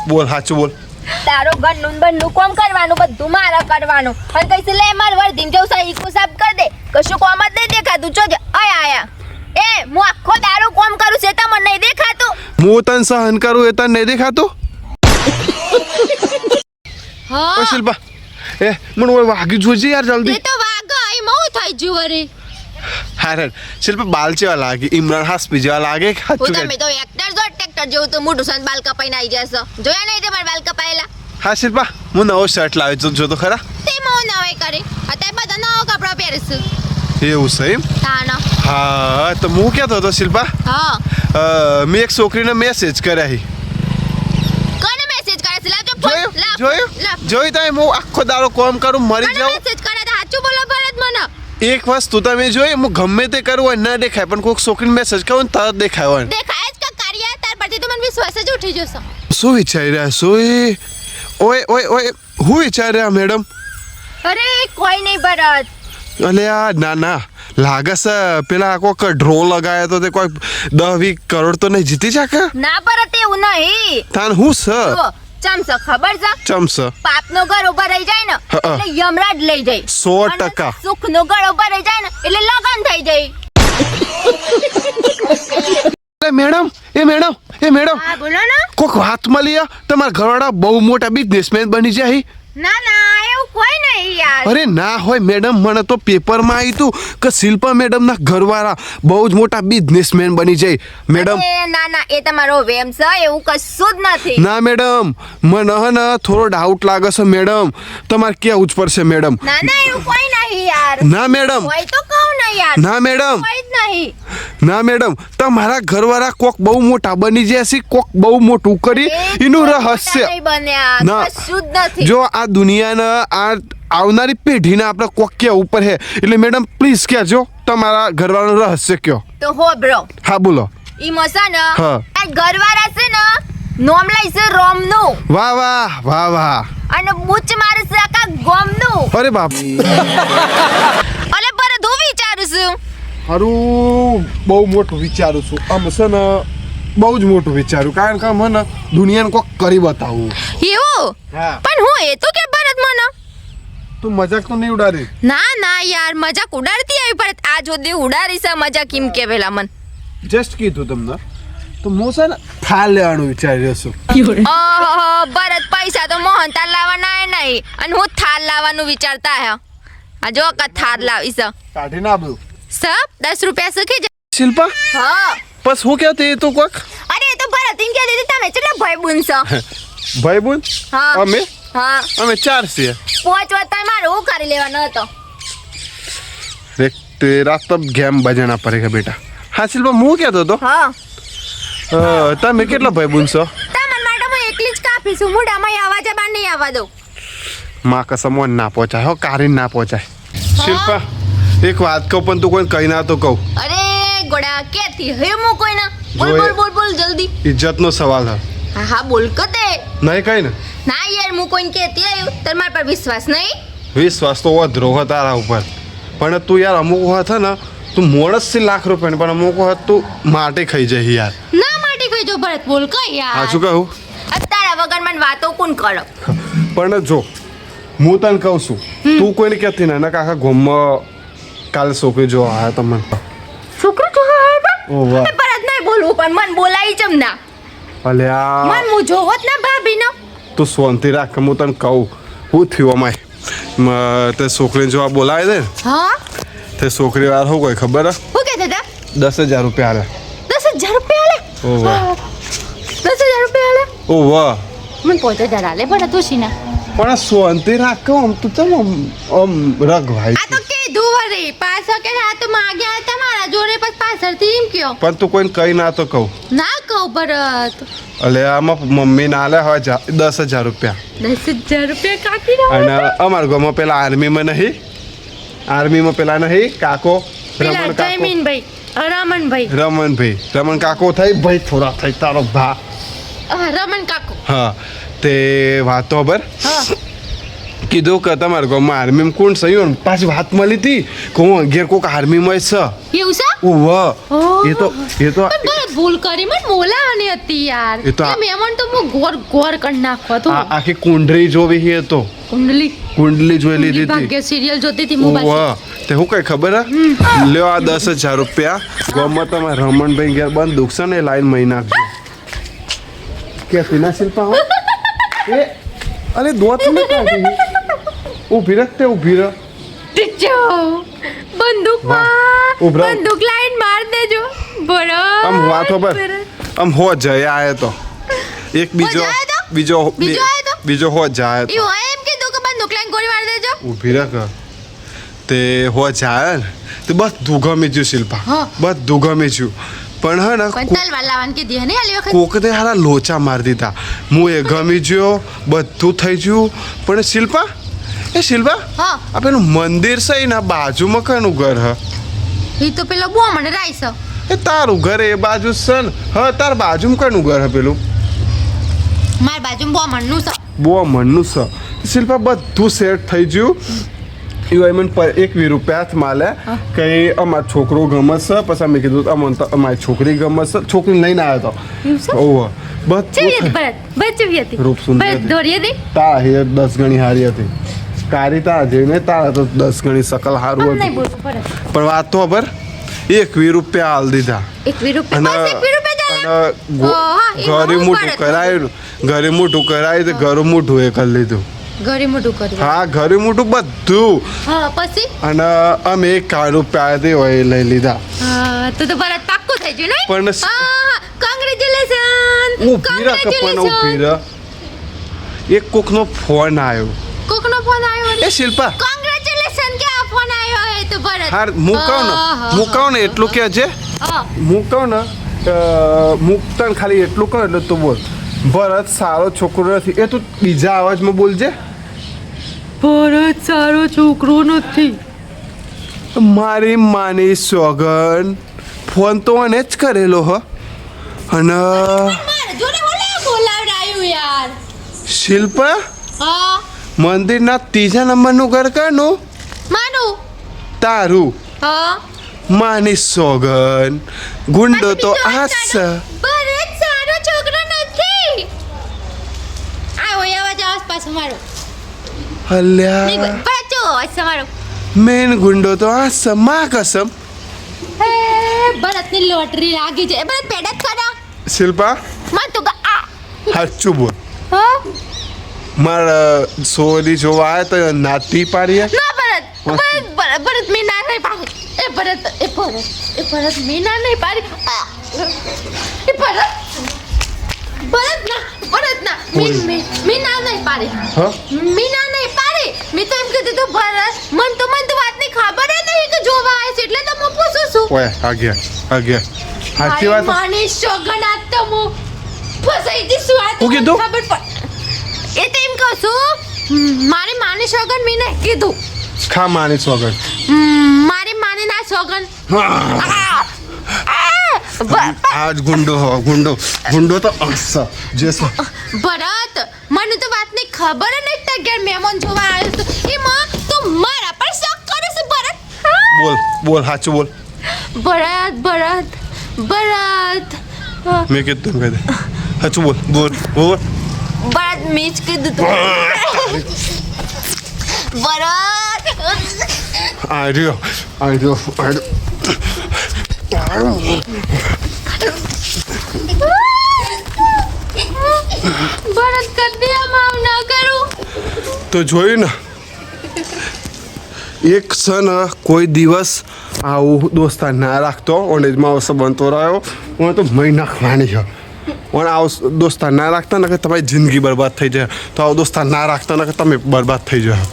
બોલ સાચું બોલ. તારો ઘરનું બનનું કોમ કરવાનું બધું મારા કરવાનું અને કઈથી લે માર વર્ધીમ જેવું સહી કુસાબ કર દે કશું કોમ જ નહીં દેખાતું જોજે અય આયા એ હું આખો દારો કોમ કરું છે તમને નહીં દેખાતું હું તને સહન કરું એ તને નહીં દેખાતું. હા શિલ્પા એ મને ઓય વાગી જોજે યાર જલ્દી. એ તો વાગ એ મો થઈ જુ વરે હારે શિલ્પા બાલ જેવા લાગે ઇમરાન હાસપી જેવા લાગે હું સાચું તમે તો એક્ટર જો ટ્રેક્ટર જેવું તો મોટું સન બાલ કપાઈને આવી જશો જોયા નહીં તમારા બાલ કપાયેલા હા શિલ્પા હું નવો શર્ટ લાવી છું જો તો ખરા. તે મો નવાઈ કરે અત્યારે બધા નવો કપડા પહેરશું એવું છે એમ. તાના હા તો હું કહેતો હતો શિલ્પા હા મેં એક છોકરીને મેસેજ કર્યા હી. કોને મેસેજ કરે છે લાજો ફોન જોયું જોયું તમે હું આખો દાડો કોમ કરું મરી જાઉં. મેસેજ કરે તો સાચું બોલો ભરત મને એક વસ્તુ તમે જોઈ હું ગમે તે કરું હોય ન દેખાય પણ કોઈક છોકરીને મેસેજ કરું ને તરત દેખાય હોય. દેખાય જ કે કાર્ય તાર પરથી તો મને વિશ્વાસ જ ઉઠી જશે. શું વિચારી રહ્યા છો એ? ઓય ઓય ઓય હું વિચારી રહ્યા મેડમ? અરે કોઈ નહીં ભરત. અલે આ ના ના લાગે છે પેલા કોઈક ડ્રો લગાયા તો તે કોઈ 10-20 કરોડ તો નહીં જીતી શકે. ના ભરત એવું નહીં. તાન હું છે ચમસ ખબર છે ચમસ પાપનો ઘર ઉપર રહી જાય ને એટલે યમરાજ લઈ જાય 100%. સુખનો ઘર ઉપર રહી જાય ને એટલે લગન થઈ જાય. મેડમ હા બોલો ને. કોક વાત મળી તમારા ઘરવાળા બહુ મોટા બિઝનેસમેન બની જાય. ના ના એવું કોઈ નહીં યાર. અરે ના હોય મેડમ મને તો પેપરમાં આવ્યું હતું કે શિલ્પા મેડમના ઘરવાળા બહુ જ મોટા બિઝનેસમેન બની જાય મેડમ. ના ના એ તમારો વેમ છે એવું કશું જ નથી. ના મેડમ મને હે ને થોડો ડાઉટ લાગે છે મેડમ તમારે કેવું જ પડશે મેડમ. ના ના એવું કોઈ નહીં યાર. ના મેડમ કોઈ તો કહું ને યાર. ના મેડમ કોઈ જ નહીં. ના મેડમ તમારા ઘરવાળા કોક બહુ મોટા બની જાય છે કોક બહુ મોટું કરી એનું રહસ્ય નહીં બન્યા ના. કશું જ નથી. જો આ દુનિયાના આ આવનારી પેઢીના આપણે કોક કે ઉપર હે એટલે મેડમ પ્લીઝ કહેજો તમારા ઘરવાળાનું રહસ્ય કયો. તો હો બ્રો હા બોલો. ઈ મસા ને હા. આ ઘરવાળા છે ને નોમ લઈ છે રોમનું વાહ વાહ વાહ વાહ. અને બુચ મારે છે આખા ગોમનું. અરે બાપ અલે પર હું વિચારું છું હારું બહુ મોટું વિચારું છું આમ છે ને બહુ જ મોટું વિચારું કારણ કે મને દુનિયાને કોક કરી બતાવું. એવું હા પણ હું એ તો કે ભરત મને તું મજાક તો નહીં ઉડાડી. ના ના યાર મજાક ઉડાડતી આવી ભરત આ જોદી ઉડાડી છે મજાક કેમ કે પેલા મન જસ્ટ કીધું તમને તો હું છે ને થાળ લેવાનું વિચારી રહ્યો છું. ઓહો ભરત પૈસા તો મોહનતાલ લાવવાના નહીં અને હું થાળ લાવવાનું વિચારતા હે આ જો કે થાળ લાવી છે કાઢી ના બધું. સબ 10 રૂપિયા સખી શિલ્પા હા બસ હું કહેતી એ તો કોક અરે એ તો ભરત ઇન કે દીધી તમે કેટલા ભાઈ બુન છો. ભાઈ બોન હા અમે હા અમે 4 છીએ. 5 વાત મારે હું કરી લેવાનો હતો. देख तेरा तब गेम बजाना पड़ेगा बेटा. हाँ शिल्पा હું કહેતો હતો હા તમે કેટલા ભાઈ બોન છો? તમને માટે હું એકલી જ કાપી છું મુડામાં આવા જ બાર નહીં આવવા દઉં. માં કસમ ઓન ના પહોંચાય હો કારીન ના પહોંચાય. શિલ્પા એક વાત કહું પણ તું કોઈ કહી ના તો કહું. અરે ગોડા કેથી હે મુ કોઈ ના બોલ જોઈ. બોલ બોલ બોલ જલ્દી. ઇજ્જતનો સવાલ છે. હા હા બોલ કતે નહીં કઈ ને ના યાર મુ કોઈને કેતી આવ્યું તમારા પર વિશ્વાસ નહીં. વિશ્વાસ તો વધરો હતો તારા ઉપર પણ તું યાર અમુક વખત છે ને તું મોડસથી લાખ રૂપિયા પણ અમુક વખત તું માટી ખાઈ જાય યાર. ના માટે કોઈ જો ભરત બોલ કઈ યાર સાચું કહું અત્યારે વગર મને વાતો કોણ કરો. પણ જો હું તને કહું છું તું કોઈને કહેતી ના ના કાકા ગોમમાં કાલે છોકરી જો આયા તમને. છોકરો તો ઓ વાહ ભરત નહીં બોલવું પણ મન બોલાઈ જમ ના અલ્યા મન મુ જોવત ના ભાભી નો તું શાંતિ રાખ હું તને કહું શું થયું અમાય તે છોકરીને જો આ બોલાવે ને હા તે છોકરી વાર શું કોઈ ખબર હે હું કહેતા હતા 10,000 રૂપિયા આલે. 10,000 રૂપિયા આલે. ઓ વાહ 10,000 રૂપિયા આલે ઓ વાહ મને 5,000 આલે ભરત ઉસીના પણ શાંતિ રાખ આમ તું ચમ આમ રગ ભાઈ આ તો કીધું વરી પાછો કે આ તો માગ્યા હતા મારા જોડે પછી પાછળથી એમ કયો પણ તું કોઈને કહી ના તો કહું. ના કહું ભરત અલે આમાં મમ્મી ના આલે હવે 10,000 રૂપિયા 10,000 રૂપિયા કાકી અને અમારા ગામમાં પેલા આર્મીમાં પેલા નહીં કાકો રમણ કાકો જયમીનભાઈ રમણભાઈ રમણ કાકો થઈ ભાઈ થોડા થઈ તારો ભા રમણ કાકો હા તે વાતો ખબર હા કીધું કે તમારા ગામમાં આર્મીમાં કોણ સહી પાછી વાત મળી હતી કે હું ઘેર કોઈક આર્મીમાં છે એવું છે ઓહ એ તો પણ બસ ભૂલ કરી મને બોલાવાની હતી યાર એ તો એ મહેમાન તો હું ગોર ગોર કરી નાખવા તો આખી કુંડળી જોવી હે તો કુંડલી જોઈ લીધી હતી ભાગ્ય સિરિયલ જોતી હતી હું વાહ તે હું કઈ ખબર હે લ્યો આ 10,000 રૂપિયા ગામમાં તમે રમણભાઈ ઘેર બંધ દુખશે ને લાઈન મહી નાખજો કે તીના શિલ્પા હો એ અરે દોત ને કાઢી ઊભી રહે ઊભી રહે બંદૂક લાઈન માર દેજો બરાબર આમ વાતો પર આમ હો જાય આયો તો એક બીજો હો જાય તો એમ કીધું કે બંદૂક લાઈન ગોળી માર દેજો ઊભી રહે તે હો જાય ને તે બધું ગમી ગયું શિલ્પા બધું ગમી ગયું પણ હે ને તલવાર લાવવાનું કીધી હે ને આલી વખત કોકને હારા લોચા મારી દીધા હું એ ગમી ગયો બધું થઈ ગયું પણ શિલ્પા આ પેલું મંદિર છે એના બાજુમાં કનું ઘર હ એ તો પેલો બો મને રાઈસ એ તારું ઘર એ બાજુ છે ને હા તાર બાજુમાં કનું ઘર હ પેલું માર બાજુમાં બો મનનું છે બો મનનું છે શિલ્પા બધું સેટ થઈ ગયું એવું એમ 1,000 રૂપિયા માલે કઈ અમાર છોકરો ગમે છે પછી મેં કીધું અમારી છોકરી ગમે છે છોકરી લઈને આવ્યો તો ઓહ બધું રૂપ સુંદર તા હે 10 ગણી હારી હતી કારી તા જેને તારા તો 10 ગણી શકલ હારું હતું પણ વાત તો ખબર 1,000 રૂપિયા હાલ દીધા 1,000 ઘરે મોટું કરાયું તો ઘરે મોટું એ કરી લીધું ઘરે મોટું કર્યું હા ઘરે મોટું બધું પછી અને અમે 1,000 રૂપિયા દે હોય લઈ લીધા તો ભારત પાક્કું થઈ ગયું ને પણ કોંગ્રેચ્યુલેશન ઊભી રહે એક કોકનો ફોન આવ્યો એ શિલ્પા કોંગ્રેચ્યુલેશન કે આ ફોન આવ્યો હે તો ભારત હાર મુકાવ ને એટલું કે છે મુકાવ ને મુકતન ખાલી એટલું કર એટલે તું બોલ ભરત સારો છોકરો નથી એ તું બીજા અવાજમાં બોલજે ભરત સારો છોકરો નથી મારી માની સોગન ફોન તો મને જ કરેલો હ અને શિલ્પા મંદિરના 3જા નંબરનું ઘર કનું માનું તારું માની સોગન ગુંડો તો આસ ભરત સારો છોકરો નથી આવો આવાજ આસપાસ મારો અલ્યા બચો તમારો મેન ગુંડો તો આ સમા કસમ હે ભરતની લોટરી લાગી છે ભરત પેડા ખરા શિલ્પા મન તો આ સાચું બોલ હા મારા સોરી જોવા આવ્યા તો નાતી પાડીએ ના ભરત મે ના નહીં પાડી એ ભરત મે ના નહીં પાડી એ ભરત ના મે ના નહીં પાડી હા મે ના નહીં પાડી મે તો એમ કીધું તો ભરત મન તો વાતની ખબર જ નહીં કે જોવા આવે છે એટલે તો હું પૂછું છું ઓય આગળ સાચી વાત માની સોગનાત તો હું ફસાઈ દી શું આ હું કીધું ખબર પડ એ તો એમ કહું છું મારી માની સોગન મે નહીં કીધું ખા માની સોગન મારી માની ના સોગન આજ ગુંડો તો અક્ષ જેસ ભરત મને તો વાતની ખબર જ નહીં કે મહેમાન જોવા આવ્યો તો એમાં તો મારા પર શક કરે છે ભરત બોલ સાચું બોલ ભરત મેં કીધું કહી દે સાચું બોલ ભરત મેં જ કીધું તું ભરત આર્યો ભરત કદી આમ ના કરું તો જોયું ને એક છે ને કોઈ દિવસ આવું દોસ્તાર ના રાખતો ઓનેજમાં સંબંધ રહ્યો હું તો મહી નાખવાની છે પણ આવું દોસ્તાર ના રાખતા ને કે તમારી જિંદગી બરબાદ થઈ જાય તો આવો દોસ્તાર ના રાખતા ને કે તમે બરબાદ થઈ જાય